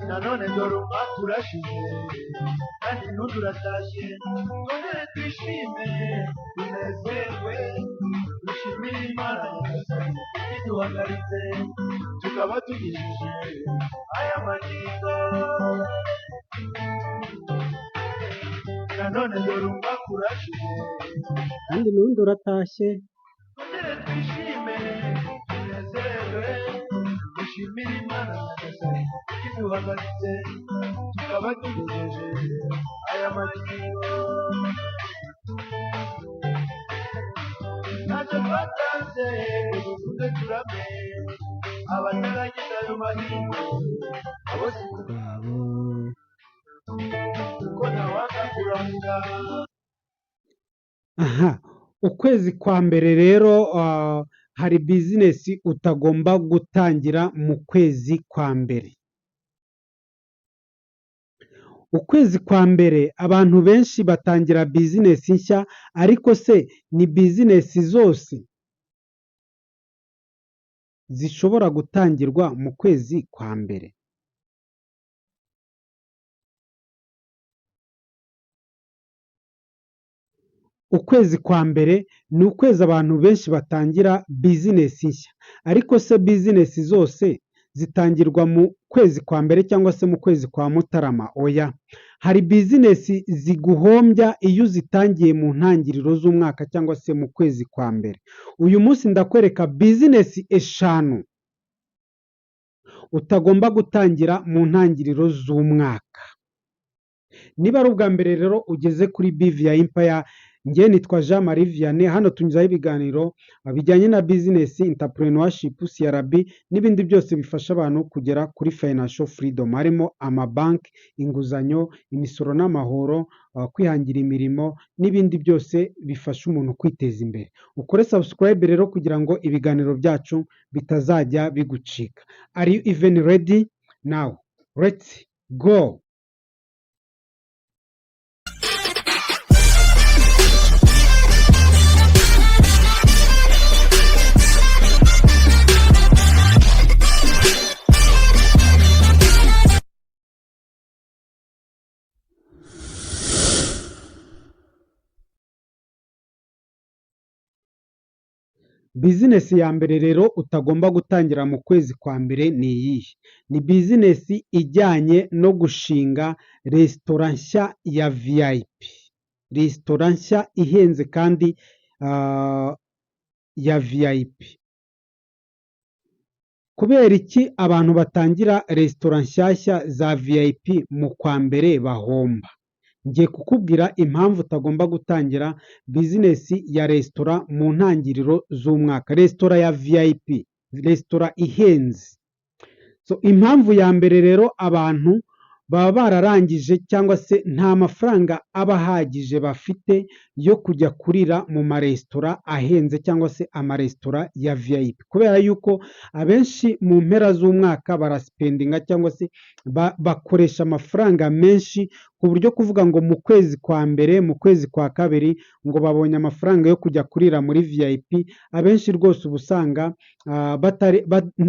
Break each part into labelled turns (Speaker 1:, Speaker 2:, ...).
Speaker 1: nanone dore umwaka urashize kandi n'undi uratashye twongere twishime tunezerwe dushimire imana nyagasani iduhagaritse tukaba tugejeje aya magingo nanone dore umwaka urashize
Speaker 2: kandi n'undi uratashye
Speaker 1: twongere twishime tunezerwe dushimire imana nyagasani iduhagaritse tukaba tugejeje aya magingo ntacyo twatanze ngo dukunde turame abataragize ayo mahirwe abo si
Speaker 2: bwabo.
Speaker 1: kuko ntawanga kuranga
Speaker 2: Aha, ukwezi kwa mbere rero hari bizinesi utagomba gutangira mu kwezi kwa mbere. Ukwezi kwa mbere abantu benshi batangira bizinesi nshya, ariko se ni bizinesi zose zishobora gutangirwa mu kwezi kwa mbere? Ukwezi kwa mbere ni ukwezi abantu benshi batangira bizinesi nshya, ariko se bizinesi zose zitangirwa mu kwezi kwa mbere cyangwa se mu kwezi kwa Mutarama? Oya, hari bizinesi ziguhombya iyo uzitangiye mu ntangiriro z'umwaka cyangwa se mu kwezi kwa mbere. Uyu munsi ndakwereka bizinesi eshanu utagomba gutangira mu ntangiriro z'umwaka. Niba ari ubwa mbere rero ugeze kuri BVI Empire, njye nitwa Jean Marie Vianney, hano tunyuzaho ibiganiro bijyanye na business, entrepreneurship, CRB n'ibindi byose bifasha abantu kugera kuri financial freedom, harimo amabanki, inguzanyo, imisoro n'amahoro, kwihangira imirimo n'ibindi byose bifasha umuntu kwiteza imbere. Ukore subscribe rero kugira ngo ibiganiro byacu bitazajya bigucika. Are you even ready? Now, let's go. Bizinesi ya mbere rero utagomba gutangira mu kwezi kwa mbere ni iyihe? Ni bizinesi ijyanye no gushinga resitora nshya ya VIP. Resitora nshya ihenze kandi ya VIP. Kubera iki abantu batangira resitora nshyashya za VIP mu kwa mbere bahomba? Ngiye kukubwira impamvu utagomba gutangira bizinesi ya resitora mu ntangiriro z'umwaka. Resitora ya VIP, resitora ihenze. Impamvu ya mbere rero, abantu baba bararangije cyangwa se nta mafaranga aba ahagije bafite yo kujya kurira mu maresitora ahenze cyangwa se amaresitora ya VIP, kubera yuko abenshi mu mpera z'umwaka barasipendinga cyangwa se bakoresha amafaranga menshi, ku buryo kuvuga ngo mu kwezi kwa mbere, mu kwezi kwa kabiri ngo babonye amafaranga yo kujya kurira muri VIP, abenshi rwose uba usanga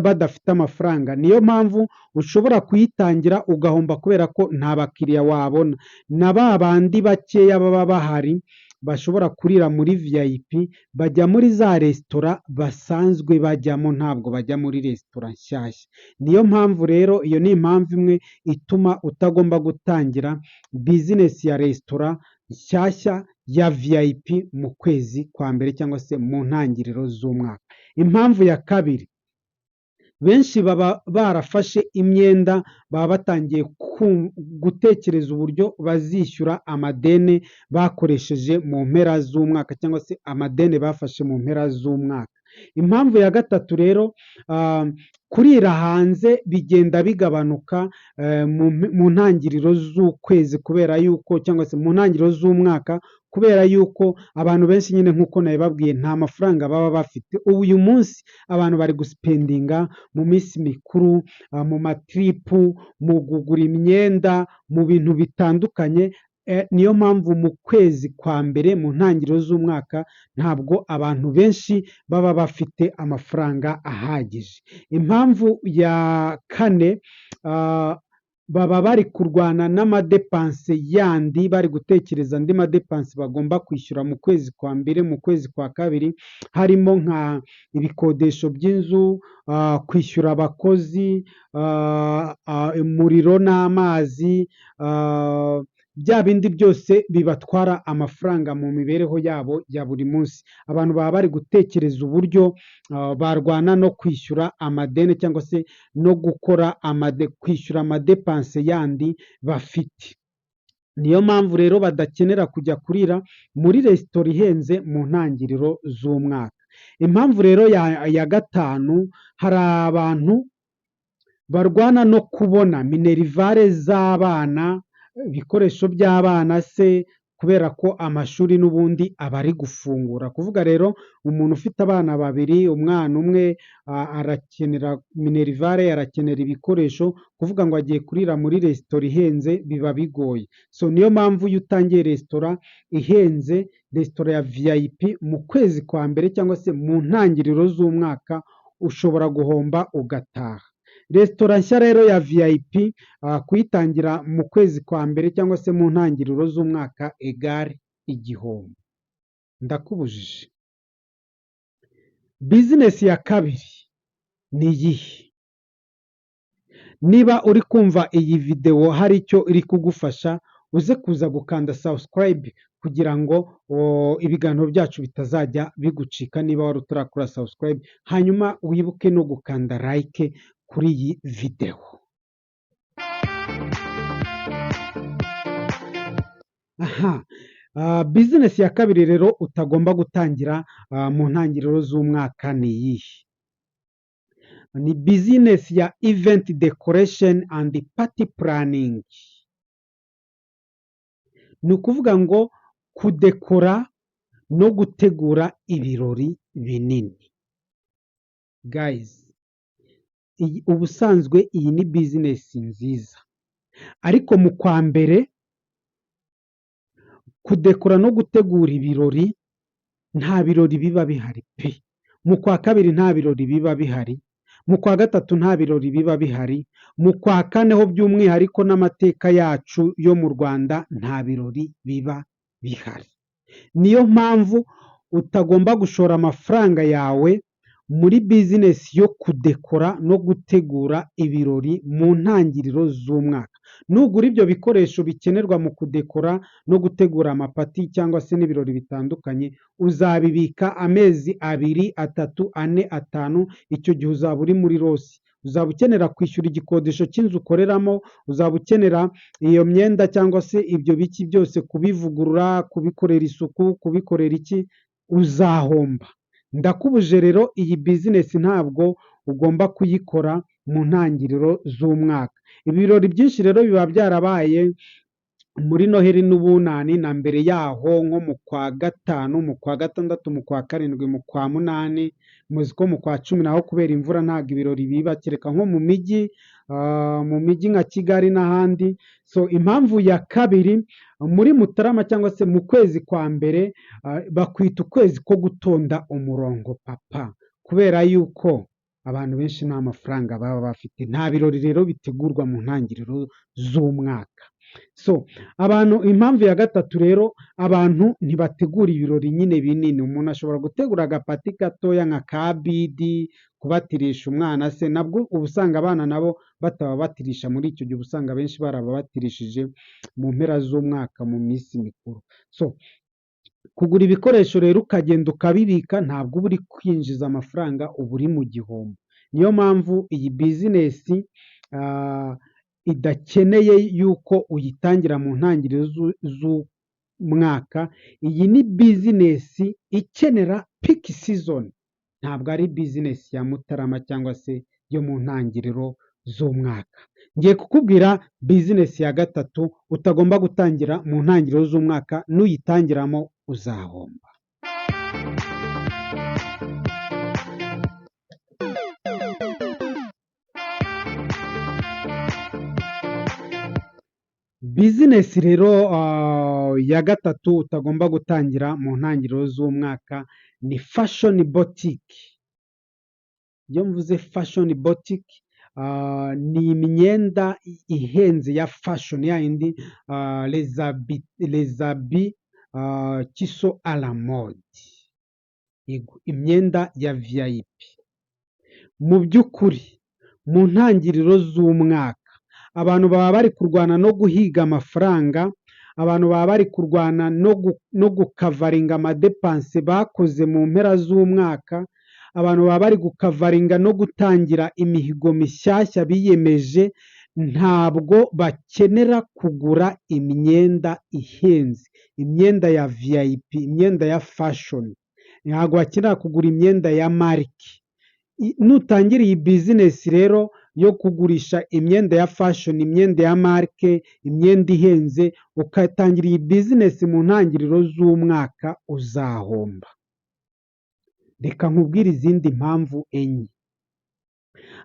Speaker 2: badafite amafaranga. Niyo mpamvu ushobora kuyitangira ugahomba kubera ko nta bakiriya wabona, na ba bandi bakeya baba bahari bashobora kurira muri VIP bajya muri za resitora basanzwe bajyamo, ntabwo bajya muri resitora nshyashya. Niyo mpamvu rero, iyo ni impamvu imwe ituma utagomba gutangira bizinesi ya resitora nshyashya ya VIP mu kwezi kwa mbere cyangwa se mu ntangiriro z'umwaka. Impamvu ya kabiri, benshi baba barafashe imyenda, baba batangiye gutekereza uburyo bazishyura amadeni bakoresheje mu mpera z'umwaka cyangwa se amadeni bafashe mu mpera z'umwaka. Impamvu ya gatatu rero, kurira hanze bigenda bigabanuka mu ntangiriro z'ukwezi, kubera yuko cyangwa se mu ntangiriro z'umwaka, kubera yuko abantu benshi nyine nk'uko nabibabwiye nta mafaranga baba bafite. Uyu munsi abantu bari gusipendinga mu minsi mikuru, mu matiripu, mu kugura imyenda, mu bintu bitandukanye, niyo mpamvu mu kwezi kwa mbere mu ntangiriro z'umwaka ntabwo abantu benshi baba bafite amafaranga ahagije. Impamvu ya kane, baba bari kurwana n'amadepanse yandi, bari gutekereza andi madepanse bagomba kwishyura mu kwezi kwa mbere, mu kwezi kwa kabiri, harimo nka ibikodesho by'inzu, kwishyura abakozi, umuriro n'amazi, bya bindi byose bibatwara amafaranga mu mibereho yabo ya buri munsi. Abantu baba bari gutekereza uburyo barwana no kwishyura amadeni cyangwa se no gukora kwishyura amadepanse yandi bafite. Niyo mpamvu rero badakenera kujya kurira muri resitora ihenze mu ntangiriro z'umwaka. Impamvu rero ya gatanu, hari abantu barwana no kubona minerivare z'abana, ibikoresho by'abana se, kubera ko amashuri n'ubundi aba ari gufungura. Kuvuga rero umuntu ufite abana babiri, umwana umwe arakenera minerivare, arakenera ibikoresho, kuvuga ngo agiye kurira muri resitora ihenze biba bigoye. So niyo mpamvu iyo utangiye resitora ihenze, resitora ya VIP mu kwezi kwa mbere cyangwa se mu ntangiriro z'umwaka ushobora guhomba ugataha. Resitora nshya rero ya VIP kuyitangira mu kwezi kwa mbere cyangwa se mu ntangiriro z'umwaka egare igihombo. Ndakubujije. Bizinesi ya kabiri ni iyihe? Niba uri kumva iyi videwo hari icyo iri kugufasha, uze kuza gukanda subscribe kugira ngo ibiganiro byacu bitazajya bigucika niba wari utarakora subscribe, hanyuma wibuke no gukanda like kuri iyi videwo. Bizinesi ya kabiri rero utagomba gutangira mu ntangiriro z'umwaka ni iyihe? Ni bizinesi ya event decoration and party planning. Ni ukuvuga ngo kudekora no gutegura ibirori binini. Guys, ubusanzwe iyi ni bizinesi nziza, ariko mu kwa mbere kudekora no gutegura ibirori nta birori biba bihari pe. Mu kwa kabiri nta birori biba bihari, mu kwa gatatu nta birori biba bihari, mu kwa kane ho by'umwihariko n'amateka yacu yo mu Rwanda nta birori biba bihari. Niyo mpamvu utagomba gushora amafaranga yawe muri bizinesi yo kudekora no gutegura ibirori mu ntangiriro z'umwaka. Nugura ibyo bikoresho bikenerwa mu kudekora no gutegura amapati cyangwa se n'ibirori bitandukanye, uzabibika amezi 2, 3, 4, 5, icyo gihe uzaba uri muri rosi. Uzaba ukenera kwishyura igikodesho cy'inzu ukoreramo, uzaba ukenera iyo myenda cyangwa se ibyo biki byose kubivugurura, kubikorera isuku, kubikorera iki, uzahomba. Ndakubuje rero iyi bizinesi ntabwo ugomba kuyikora mu ntangiriro z'umwaka. Ibirori byinshi rero biba byarabaye muri Noheli n'Ubunani na mbere yaho, nko mu kwa gatanu, mu kwa gatandatu, mu kwa karindwi, mu kwa munani. Muzi ko mu kwa cumi naho kubera imvura ntabwo ibirori biba, kereka nko mu mijyi nka Kigali n'ahandi. So impamvu ya kabiri, muri Mutarama cyangwa se mu kwezi kwa mbere bakwita ukwezi ko gutonda umurongo papa, kubera yuko abantu benshi nta mafaranga baba bafite. Nta birori rero bitegurwa mu ntangiriro z'umwaka. So abantu, impamvu ya gatatu rero, abantu ntibategura ibirori nyine binini. Umuntu ashobora gutegura agapati gatoya nka kabidi, kubatirisha umwana se, nabwo uba usanga abana nabo batababatirisha muri icyo gihe, usanga benshi barababatirishije mu mpera z'umwaka mu minsi mikuru. So kugura ibikoresho rero ukagenda ukabibika, ntabwo uba uri kwinjiza amafaranga, uba uri mu gihombo. Niyo mpamvu iyi bizinesi idakeneye yuko uyitangira mu ntangiriro z'umwaka. Iyi ni bizinesi ikenera peak season, ntabwo ari bizinesi ya Mutarama cyangwa se yo mu ntangiriro z'umwaka. Ngiye kukubwira bizinesi ya gatatu utagomba gutangira mu ntangiriro z'umwaka, n'uyitangiramo uzahomba. bizinesi rero ya gatatu utagomba gutangira mu ntangiriro z'umwaka ni fashoni botike. Iyo mvuze fashoni botike ni imyenda ihenze ya fashoni yayindi les habits qui sont à la mode, imyenda ya VIP. Mu by'ukuri mu ntangiriro z'umwaka abantu baba bari kurwana no guhiga amafaranga, abantu baba bari kurwana no gukavaringa amadepanse bakoze mu mpera z'umwaka, abantu baba bari gukavaringa no gutangira imihigo mishyashya biyemeje. Ntabwo bakenera kugura imyenda ihenze, imyenda ya VIP, imyenda ya fashoni. Ntabwo bakenera kugura imyenda ya marike. Nutangira iyi bizinesi rero yo kugurisha imyenda ya fashoni, imyenda ya marike, imyenda ihenze, ukatangira iyi bizinesi mu ntangiriro z'umwaka, uzahomba. Reka nkubwire izindi mpamvu enye.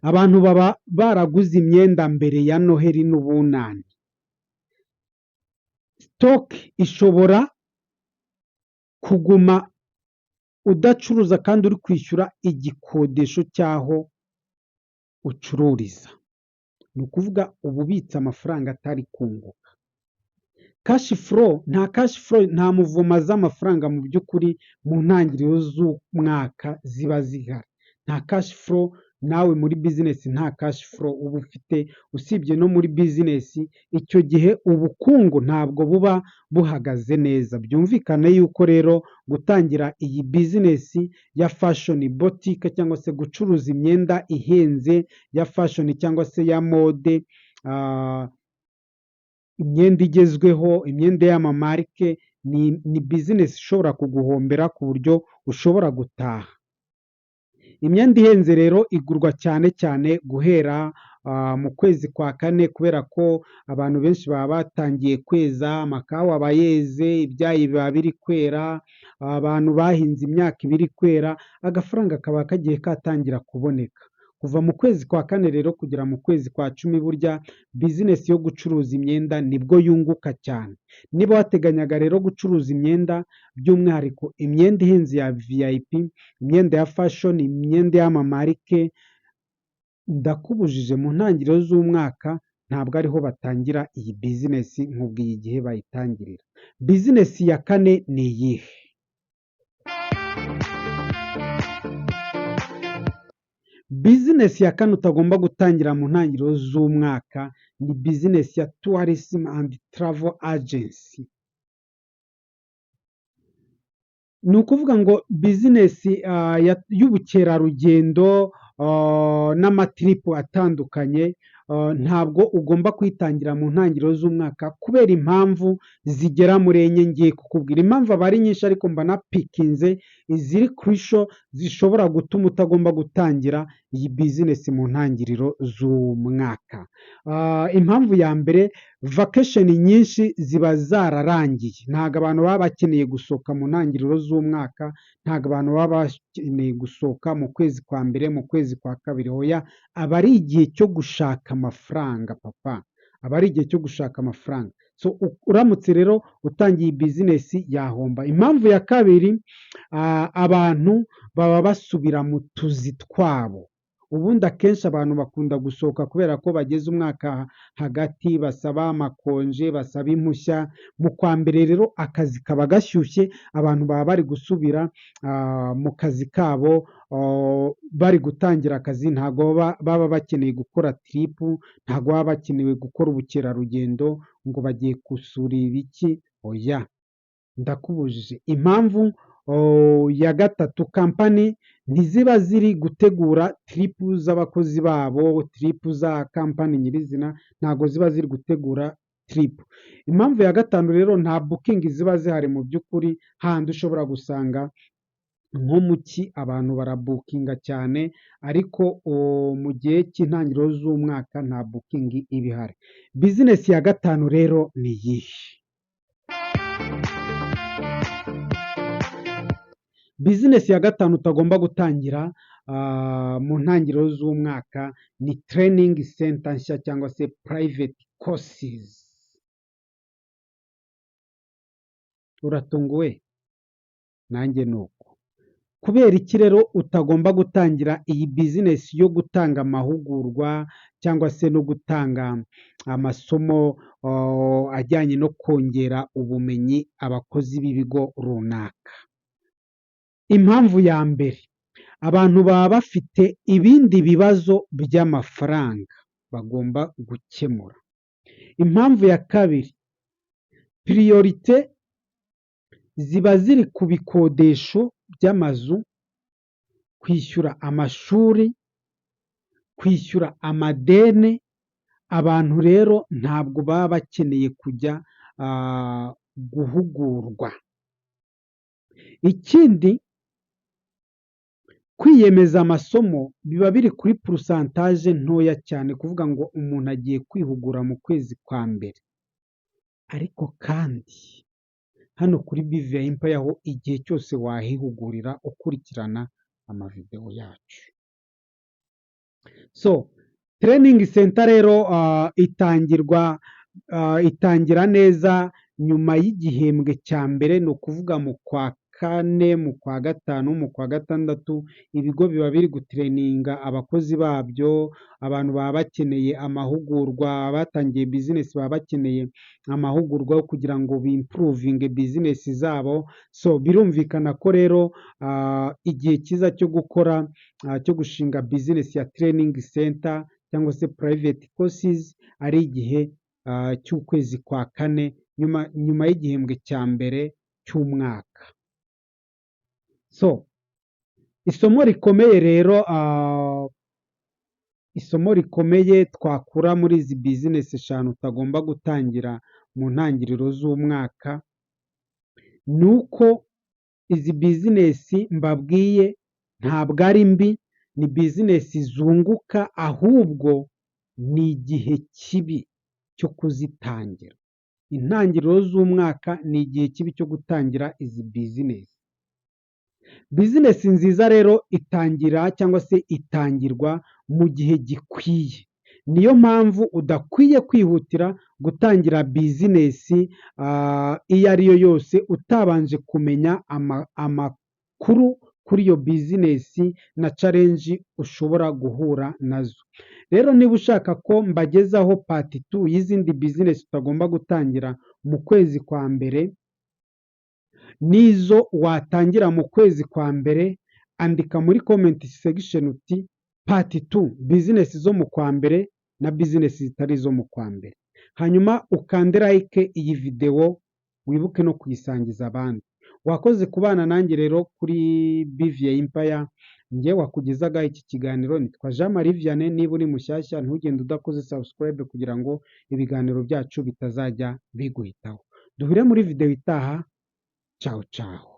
Speaker 2: Abantu baba baraguze imyenda mbere ya Noheri n'Ubunani. Sitoke ishobora kuguma udacuruza kandi uri kwishyura igikodesho cy'aho ucururiza. Ni ukuvuga uba ubitse amafaranga atari kunguka. Kashi furo, nta muvoma z'amafaranga mu by'ukuri mu ntangiriro z'umwaka ziba zihari. Nta kashi furo, nawe muri bizinesi nta kashi furo uba ufite, usibye no muri bizinesi icyo gihe ubukungu ntabwo buba buhagaze neza. Byumvikane yuko rero gutangira iyi bizinesi ya fashoni botike cyangwa se gucuruza imyenda ihenze ya fashoni cyangwa se ya mode, imyenda igezweho, imyenda y'amamarike, ni bizinesi ishobora kuguhombera ku buryo ushobora gutaha. Imyenda ihenze rero igurwa cyane cyane guhera mu kwezi kwa kane, kubera ko abantu benshi baba batangiye kweza, amakawa aba yeze, ibyayi biba biri kwera, abantu bahinze imyaka iba iri kwera, agafaranga kaba kagiye katangira kuboneka. Kuva mu kwezi kwa kane rero kugera mu kwezi kwa cumi, burya bizinesi yo gucuruza imyenda nibwo yunguka cyane. Niba wateganyaga rero gucuruza imyenda, by'umwihariko imyenda ihenze ya VIP, imyenda ya fashoni, imyenda y'amamarike, ndakubujije mu ntangiriro z'umwaka ntabwo ariho batangira iyi bizinesi, nkubwiye igihe bayitangirira. Bizinesi ya kane ni iyihe? Bizinesi ya kane utagomba gutangira mu ntangiriro z'umwaka ni bizinesi ya tourism and travel agency. Ni ukuvuga ngo bizinesi y'ubukerarugendo n'amatiripu atandukanye, ntabwo ugomba kuyitangira mu ntangiriro z'umwaka kubera impamvu zigera muri enye ngiye kukubwira. Impamvu aba ari nyinshi ariko mba napikinze iziri kurisho zishobora gutuma utagomba gutangira iyi bizinesi mu ntangiriro z'umwaka. Impamvu ya mbere, vakesheni nyinshi ziba zararangiye. Ntabwo abantu baba bakeneye gusohoka mu ntangiriro z'umwaka, ntabwo abantu baba bakeneye gusohoka mu kwezi kwa mbere, mu kwezi kwa kabiri. Hoya, aba ari igihe cyo gushaka amafaranga papa, aba ari igihe cyo gushaka amafaranga. So uramutse rero utangiye bizinesi yahomba. Impamvu ya kabiri, abantu baba basubira mu tuzi twabo. Ubundi akenshi abantu bakunda gusohoka kubera ko bageze umwaka hagati, basaba amakonje, basaba impushya. Mu kwa mbere rero akazi kaba gashyushye, abantu baba bari gusubira mu kazi kabo, bari gutangira akazi. Ntabwo baba bakeneye gukora tiripu, ntabwo baba bakeneye gukora ubukerarugendo ngo bagiye gusura ibiki. Oya, ndakubujije. Impamvu ya gatatu, kampani ntiziba ziri gutegura tiripu z'abakozi babo, tiripu za kampani nyirizina, ntabwo ziba ziri gutegura tiripu. Impamvu ya gatanu rero, nta bukingi ziba zihari mu by'ukuri, handi ushobora gusanga nko mu cyi abantu barabukinga cyane, ariko mu gihe cy'intangiriro z'umwaka nta bukingi iba ihari. Bizinesi ya gatanu rero ni iyihe? Bizinesi ya gatanu utagomba gutangira mu ntangiriro z'umwaka ni training center nshya cyangwa se private courses. Uratunguwe? Nanjye ni uko. Kubera iki rero utagomba gutangira iyi bizinesi yo gutanga amahugurwa cyangwa se no gutanga amasomo ajyanye no kongera ubumenyi abakozi b'ibigo runaka? Impamvu ya mbere, abantu baba bafite ibindi bibazo by'amafaranga bagomba gukemura. Impamvu ya kabiri, piriyorite ziba ziri ku bikodesho by'amazu, kwishyura amashuri, kwishyura amadeni. Abantu rero ntabwo baba bakeneye kujya guhugurwa. Ikindi, kwiyemeza amasomo biba biri kuri porosantaje ntoya cyane, kuvuga ngo umuntu agiye kwihugura mu kwezi kwa mbere. Ariko kandi hano kuri BVA Empire ho igihe cyose wahihugurira ukurikirana amavideo yacu. So training center rero itangira neza nyuma y'igihembwe cya mbere, ni ukuvuga mu kwa kane, mu kwa gatanu, mu kwa gatandatu. Ibigo biba biri gutereninga abakozi babyo, abantu baba bakeneye amahugurwa, abatangiye bizinesi baba bakeneye amahugurwa yo kugira ngo bimpuruvinge bizinesi zabo. So birumvikana ko rero igihe cyiza cyo gukora cyo gushinga bizinesi ya training center cyangwa se private courses ari igihe cy'ukwezi kwa kane, nyuma y'igihembwe cya mbere cy'umwaka. So isomo rikomeye rero, isomo rikomeye twakura muri izi bizinesi eshanu utagomba gutangira mu ntangiriro z'umwaka, ni uko izi bizinesi mbabwiye ntabwo ari mbi, ni bizinesi zunguka, ahubwo ni igihe kibi cyo kuzitangira. Intangiriro z'umwaka ni igihe kibi cyo gutangira izi bizinesi. Bizinesi nziza rero itangira cyangwa se itangirwa mu gihe gikwiye. Niyo mpamvu udakwiye kwihutira gutangira bizinesi iyo ari yo yose utabanje kumenya amakuru kuri iyo bizinesi na challenge ushobora guhura nazo. Rero niba ushaka ko mbagezaho part 2 y'izindi bizinesi utagomba gutangira mu kwezi kwa mbere, nizo watangira mu kwezi kwa mbere, andika muri comment section uti part 2, bizinesi zo mu kwa mbere na bizinesi zitari zo mu kwa mbere. Hanyuma ukande like iyi video, wibuke no kuyisangiza abandi. Wakoze kubana nanjye rero kuri BVA Empire. Njye wakugezaga iki kiganiro nitwa Jean Marie Vianney. Niba uri mushyashya ntugende udakoze subscribe kugira ngo ibiganiro byacu bitazajya biguhitaho. Duhure muri video itaha. Ciao ciao.